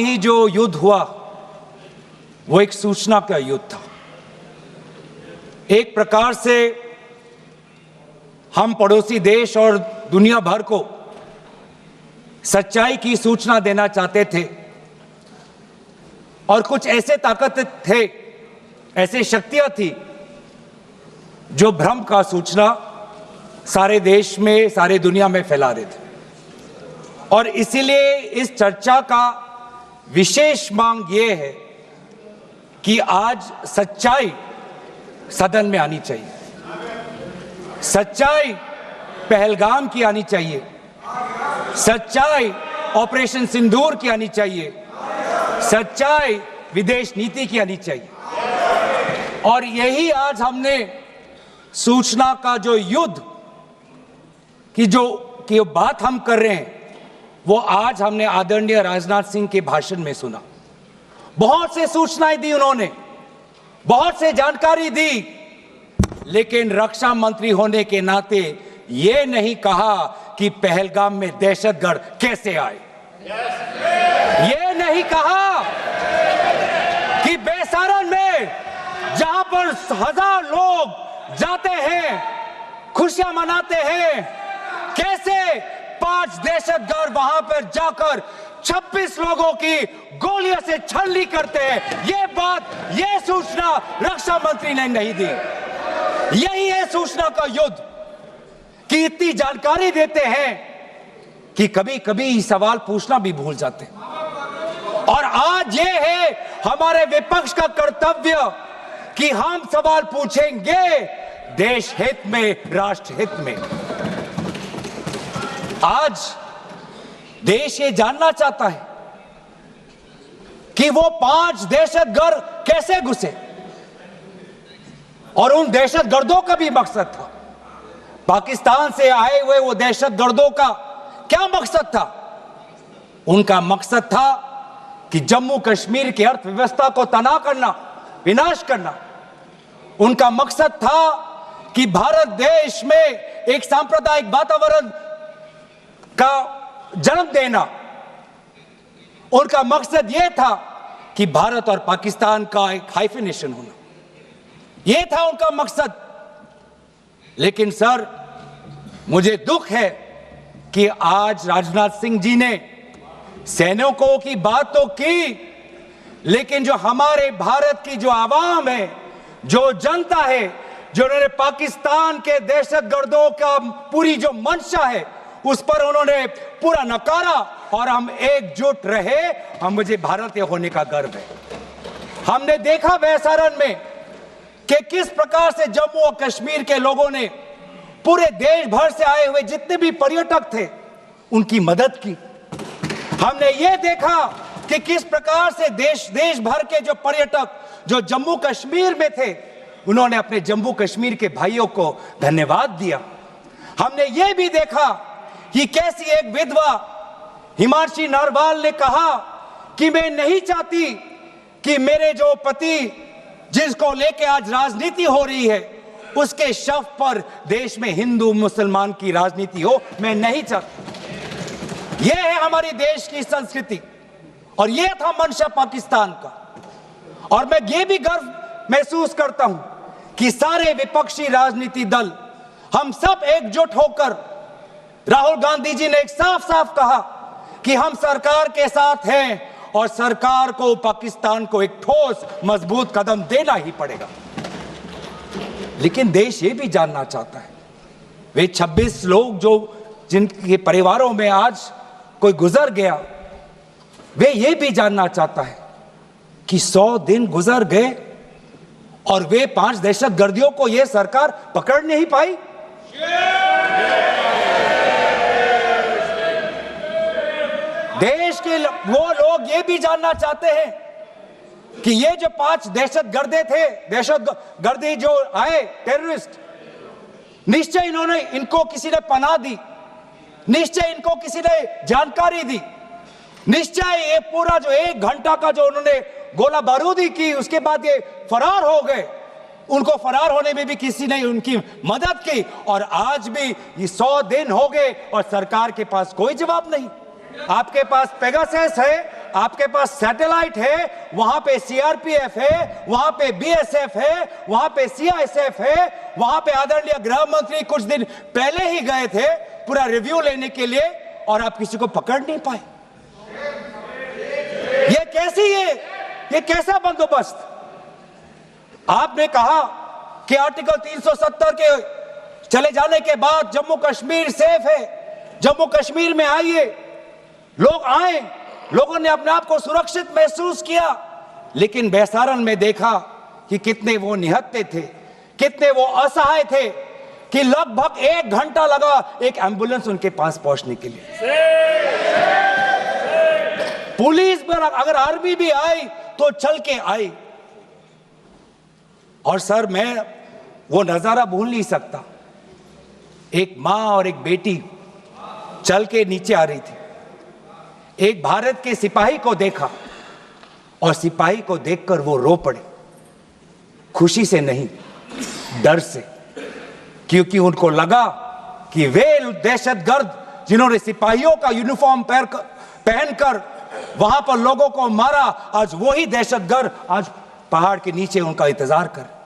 ही जो युद्ध हुआ वो एक सूचना का युद्ध था। एक प्रकार से हम पड़ोसी देश और दुनिया भर को सच्चाई की सूचना देना चाहते थे और कुछ ऐसे ताकत थे, ऐसी शक्तियां थी जो भ्रम का सूचना सारे देश में, सारे दुनिया में फैला रहे थे। और इसीलिए इस चर्चा का विशेष मांग ये है कि आज सच्चाई सदन में आनी चाहिए, सच्चाई पहलगाम की आनी चाहिए, सच्चाई ऑपरेशन सिंदूर की आनी चाहिए, सच्चाई विदेश नीति की आनी चाहिए। और यही आज हमने सूचना का जो युद्ध की जो बात हम कर रहे हैं वो आज हमने आदरणीय राजनाथ सिंह के भाषण में सुना। बहुत से सूचनाएं दी उन्होंने, बहुत से जानकारी दी, लेकिन रक्षा मंत्री होने के नाते ये नहीं कहा कि पहलगाम में दहशतगर्द कैसे आए। ये नहीं कहा कि बेसारन में जहां पर 1000 लोग जाते हैं, खुशियां मनाते हैं, कैसे 5 दहशतगर्द वहां पर जाकर 26 लोगों की गोलियों से छलनी करते हैं। ये बात, ये सूचना रक्षा मंत्री ने नहीं दी। यही है सूचना का युद्ध कि इतनी जानकारी देते हैं कि कभी कभी सवाल पूछना भी भूल जाते हैं। और आज ये है हमारे विपक्ष का कर्तव्य कि हम सवाल पूछेंगे देश हित में, राष्ट्र हित में। आज देश ये जानना चाहता है कि वो 5 दहशतगर्द कैसे घुसे और उन दहशतगर्दों का भी मकसद था। पाकिस्तान से आए हुए वो दहशतगर्दों का क्या मकसद था? उनका मकसद था कि जम्मू कश्मीर की अर्थव्यवस्था को तनाव करना, विनाश करना। उनका मकसद था कि भारत देश में एक सांप्रदायिक वातावरण का जन्म देना। उनका मकसद यह था कि भारत और पाकिस्तान का एक हाइफिनेशन होना, यह था उनका मकसद। लेकिन सर, मुझे दुख है कि आज राजनाथ सिंह जी ने सैनिकों की बात तो की, लेकिन जो हमारे भारत की जो आवाम है, जो जनता है, जो उन्होंने पाकिस्तान के दहशतगर्दों का पूरी जो मंशा है उस पर उन्होंने पूरा नकारा। और हम एकजुट रहे, हम मुझे भारतीय होने का गर्व है। हमने देखा बेसारन में कि किस प्रकार से जम्मू और कश्मीर के लोगों ने पूरे देश भर से आए हुए जितने भी पर्यटक थे उनकी मदद की। हमने ये देखा कि किस प्रकार से देश भर के जो पर्यटक जो जम्मू कश्मीर में थे उन्होंने अपने जम्मू कश्मीर के भाइयों को धन्यवाद दिया। हमने ये भी देखा कि कैसी एक विधवा हिमांशी नरवाल ने कहा कि मैं नहीं चाहती कि मेरे जो पति जिसको लेके आज राजनीति हो रही है उसके शव पर देश में हिंदू मुसलमान की राजनीति हो, मैं नहीं चाहती। यह है हमारी देश की संस्कृति और यह था मंशा पाकिस्तान का। और मैं ये भी गर्व महसूस करता हूं कि सारे विपक्षी राजनीति दल, हम सब एकजुट होकर, राहुल गांधी जी ने एक साफ साफ कहा कि हम सरकार के साथ हैं और सरकार को पाकिस्तान को एक ठोस मजबूत कदम देना ही पड़ेगा। लेकिन देश ये भी जानना चाहता है, वे 26 लोग जो जिनके परिवारों में आज कोई गुजर गया, वे ये भी जानना चाहता है कि 100 दिन गुजर गए और वे 5 दहशतगर्दियों को यह सरकार पकड़ नहीं पाई। देश के वो लोग ये भी जानना चाहते हैं कि ये जो 5 दहशतगर्दे थे, दहशतगर्दी जो आए टेररिस्ट, निश्चय इनको किसी ने पनाह दी, निश्चय इनको किसी ने जानकारी दी, निश्चय ये पूरा जो 1 घंटा का जो उन्होंने गोला बारूदी की उसके बाद ये फरार हो गए। उनको फरार होने में भी किसी ने उनकी मदद की और आज भी ये 100 दिन हो गए और सरकार के पास कोई जवाब नहीं। आपके पास पेगासस है, आपके पास सैटेलाइट है, वहां पे सीआरपीएफ है, वहां पे बीएसएफ है, वहां पे सीआईएसएफ है, वहां पे आदरणीय गृह मंत्री कुछ दिन पहले ही गए थे पूरा रिव्यू लेने के लिए, और आप किसी को पकड़ नहीं पाए। ये कैसी है, ये कैसा बंदोबस्त? आपने कहा कि आर्टिकल 370 के चले जाने के बाद जम्मू कश्मीर सेफ है, जम्मू कश्मीर में आइए, लोग आए, लोगों ने अपने आप को सुरक्षित महसूस किया, लेकिन बेसारन में देखा कि कितने वो निहत्थे थे, कितने वो असहाय थे कि लगभग 1 घंटा लगा एक एम्बुलेंस उनके पास पहुंचने के लिए। पुलिस पर अगर आर्मी भी आई तो चल के आई। और सर, मैं वो नजारा भूल नहीं सकता, एक मां और एक बेटी चल के नीचे आ रही थी, एक भारत के सिपाही को देखा और सिपाही को देखकर वो रो पड़े, खुशी से नहीं, डर से, क्योंकि उनको लगा कि वे दहशतगर्द जिन्होंने सिपाहियों का यूनिफॉर्म पहनकर वहां पर लोगों को मारा, आज वही दहशतगर्द आज पहाड़ के नीचे उनका इंतजार कर।